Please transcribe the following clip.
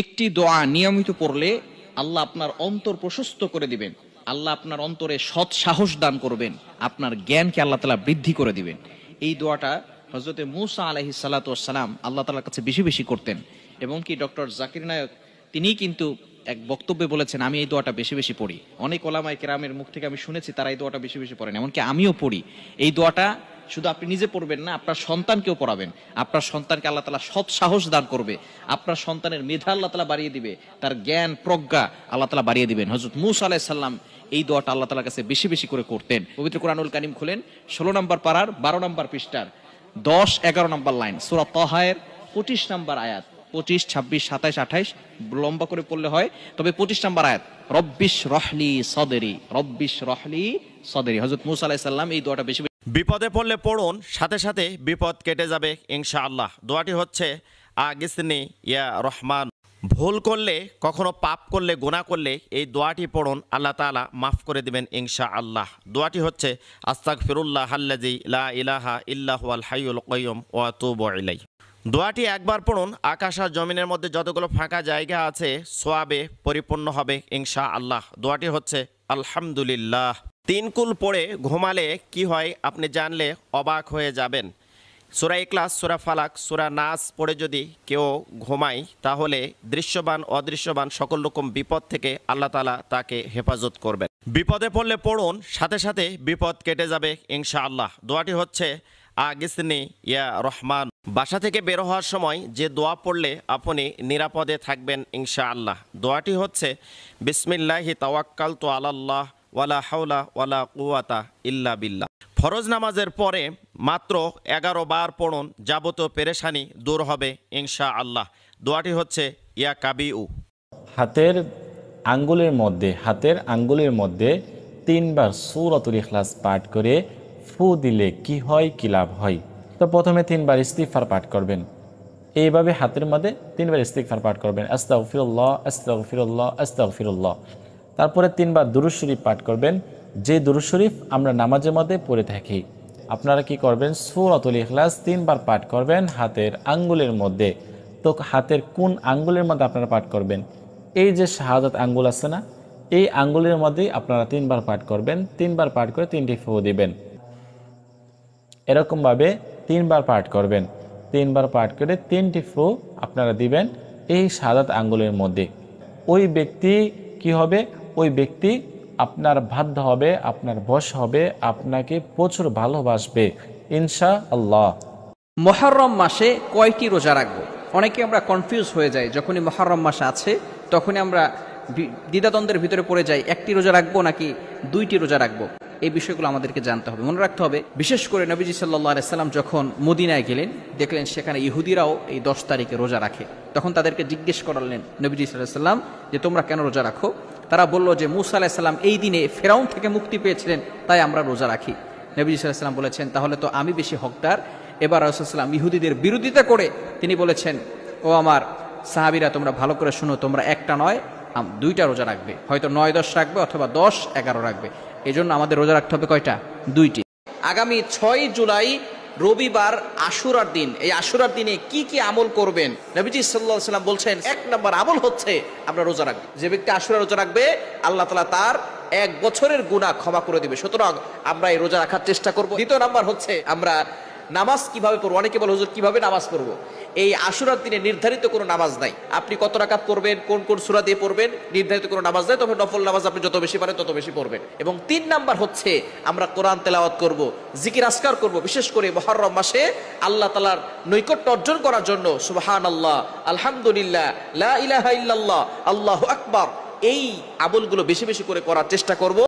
একটি দোয়া নিয়মিত পড়লে আল্লাহ আপনার অন্তর প্রশস্ত করে দিবেন। আল্লাহ আপনার অন্তরে সৎ সাহস দান করবেন, আপনার জ্ঞানকে আল্লাহ তাআলা বৃদ্ধি করে দিবেন। এই দোয়াটা হযরতে মূসা আলাইহিস সালাতু ওয়াস সালাম আল্লাহ তাআলার কাছে বেশি বেশি করতেন, এবং কি ডক্টর জাকির নায়ক তিনি কিন্তু এক বক্তব্যে বলেছেন, আমি এই দোয়াটা বেশি বেশি পড়ি। অনেক ওলামায়ে কেরামের মুখ থেকে আমি শুনেছি তারা এই দোয়াটা বেশি বেশি পড়েন, এমনকি আমিও পড়ি। এই দোয়াটা শুধু আপনি নিজে পড়বেন না, আপনার সন্তানকেও পড়াবেন। আপনার সন্তানকে আল্লাহ তাআলা সৎ সাহস দান করবে, আপনার সন্তানের মেধা আল্লাহ তাআলা বাড়িয়ে দিবে, তার জ্ঞান প্রজ্ঞা আল্লাহ তাআলা বাড়িয়ে দিবেন। হযরত মূসা আলাইহিস সালাম এই দোয়াটা আল্লাহ তাআলার কাছে বেশি বেশি করে করতেন। পবিত্র কোরআনুল কারীম খুলেন 16 নম্বর পারার 12 নম্বর পৃষ্ঠার 10-11 নম্বর লাইন, সূরা তাহার 25 নম্বর আয়াত। 25, 26, 27, 28 লম্বা করে পড়লে হয়, তবে 25 নম্বর আয়াত, রব্বিশ রহলি সদরি, রব্বিশ রহলি সদরি। হযরত মূসা আলাইহিস সালাম এই দোয়াটা বেশি বিপদে পড়লে পড়ুন, সাথে সাথে বিপদ কেটে যাবে ইনশাআল্লাহ। দোয়াটি হচ্ছে আগিসনি ইয়া রহমান। ভুল করলে, কখনো পাপ করলে, গুনাহ করলে এই দোয়াটি পড়ুন, আল্লাহ তাআলা মাফ করে দিবেন ইনশাআল্লাহ। দোয়াটি হচ্ছে আস্তাগফিরুল্লাহ আল্লাযী লা ইলাহা ইল্লা হুয়াল হাইয়ুল কাইয়্যুম ওয়া আতুবু ইলাইহি। দোয়াটি একবার পড়ুন, আকাশ আর জমিনের মধ্যে যতগুলো ফাঁকা জায়গা আছে সওয়াবে পরিপূর্ণ হবে ইনশাআল্লাহ। দোয়াটি হচ্ছে আলহামদুলিল্লাহ। 3 কুল পড়ে ঘুমালে কি হয় আপনি জানলে অবাক হয়ে যাবেন। সূরা ইখলাস, সূরা ফালাক, সূরা নাস পড়ে যদি কেউ ঘুমায় তাহলে দৃশ্যবান অদৃশ্যবান সকল রকম বিপদ থেকে আল্লাহ তাআলা তাকে হেফাজত করবেন। বিপদে পড়লে পড়ুন, সাথে সাথে বিপদ কেটে যাবে ইনশাআল্লাহ। দোয়াটি হচ্ছে আগিসনি ইয়া রহমান। বাসা থেকে বের হওয়ার সময় যে দোয়া পড়লে আপনি নিরাপদে থাকবেন ইনশাআল্লাহ। দোয়াটি হচ্ছে বিসমিল্লাহি তাওয়াক্কালতু আলাল্লাহ ওয়ালা হাওলা ওয়ালা কুওয়াতা ইল্লা বিল্লাহ। ফরজ নামাজের পরে মাত্র 11 বার পড়ুন, যাবতীয় পেরেশানি দূর হবে ইনশাআল্লাহ। দোয়াটি হচ্ছে ইয়া কাবিউ। হাতের আঙ্গুলের মধ্যে 3 বার সূরাতুল ইখলাস পাঠ করে ফু দিলে কি হয়, কি লাভ হয়? তো প্রথমে 3 বার ইস্তিগফার পাঠ করবেন। এইভাবে হাতের মধ্যে 3 বার ইস্তিগফার পাঠ করবেন, আস্তাগফিরুল্লাহ আস্তাগফিরুল্লাহ আস্তাগফিরুল্লাহ। তারপরে 3 বার দুরূদ শরীফ পাঠ করবেন, যে দুরূদ শরীফ আমরা নামাজের মধ্যে পড়ে থাকি। আপনারা কি করবেন, সূরাতুল ইখলাস 3 বার পাঠ করবেন হাতের আঙ্গুলের মধ্যে। তো হাতের কোন আঙ্গুলের মধ্যে আপনারা পাঠ করবেন? এই যে শাহাদাত আঙ্গুল আছে না, এই আঙ্গুলের মধ্যেই আপনারা 3 বার পাঠ করবেন। 3 বার পাঠ করে 3টি ফু দিবেন। এরকমভাবে 3 বার পাঠ করবেন। 3 বার পাঠ করে 3টি ফু আপনারা দিবেন এই শাহাদাত আঙ্গুলের মধ্যে। ওই ব্যক্তি কি হবে? ওই ব্যক্তি আপনার বাধ্য হবে, আপনার বশ হবে, আপনাকে প্রচুর ভালোবাসবে ইনশাআল্লাহ। মুহররম মাসে কয়টি রোজা রাখবো? অনেকে আমরা কনফিউজ হয়ে যাই, যখনই মুহররম মাস আছে তখনই আমরা দ্বিধাদ্বন্দ্বের ভিতরে পড়ে যাই, একটি রোজা রাখবো নাকি 2টি রোজা রাখবো। এই বিষয়গুলো আমাদেরকে জানতে হবে, মনে রাখতে হবে। বিশেষ করে নবীজি সাল্লাল্লাহু আলাইহি সাল্লাম যখন মদিনায় গেলেন, দেখলেন সেখানে ইহুদিরাও এই 10 তারিখে রোজা রাখে। তখন তাদেরকে জিজ্ঞেস করলেন নবীজি সাল্লাল্লাহু আলাইহি সাল্লাম যে তোমরা কেন রোজা রাখো? তারা বলল যে মূসা আলাইহিস সালাম এই দিনে ফেরাউন থেকে মুক্তি পেয়েছিলেন, তাই আমরা রোজা রাখি। নবীজি সাল্লাল্লাহু আলাইহি সাল্লাম বলেছেন তাহলে তো আমি বেশি হকদার। এবার রাসূল সাল্লাল্লাহু আলাইহি সাল্লাম ইহুদিদের বিরোধিতা করে তিনি বলেছেন, ও আমার সাহাবীরা তোমরা ভালো করে শুনো, তোমরা একটা নয় 2টা রোজা রাখবে, হয়তো 9-10 রাখবে অথবা 10-11 রাখবে। এজন্য আমাদের রোজা রাখতে হবে কয়টা? 2টি। আগামী 6 জুলাই রবিবার আশুরার দিন। এই আশুরার দিনে কি কি আমল করবেন? নবীজি সাল্লাল্লাহু আলাইহি সাল্লাম বলছেন 1 নম্বর আমল হচ্ছে আমরা রোজা রাখবো। যে ব্যক্তি আশুরা রোজা রাখবে আল্লাহ তাআলা তার 1 বছরের গুনাহ ক্ষমা করে দিবে। সুতরাং আমরা এই রোজা রাখার চেষ্টা করব। দ্বিতীয় নাম্বার হচ্ছে আমরা নামাজ কিভাবে পড়বো? অনেকে বলে হুজুর কিভাবে নামাজ পড়বো? এই আশুরার দিনে নির্ধারিত কোনো নামাজ নাই। আপনি কত রাকাত পড়বেন, কোন কোন সূরা দিয়ে পড়বেন, নির্ধারিত কোনো নামাজ নাই। তবে নফল নামাজ আপনি যত বেশি পারেন তত বেশি পড়বেন। এবং 3 নাম্বার হচ্ছে আমরা কোরআন তেলাওয়াত করব, জিকির আজকার করব। বিশেষ করে মুহররম মাসে আল্লাহ তাআলার নৈকট্য অর্জন করার জন্য সুবহানাল্লাহ, আলহামদুলিল্লাহ, লা ইলাহা ইল্লাল্লাহ, আল্লাহু আকবার, এই আমলগুলো বেশি বেশি করে করার চেষ্টা করব।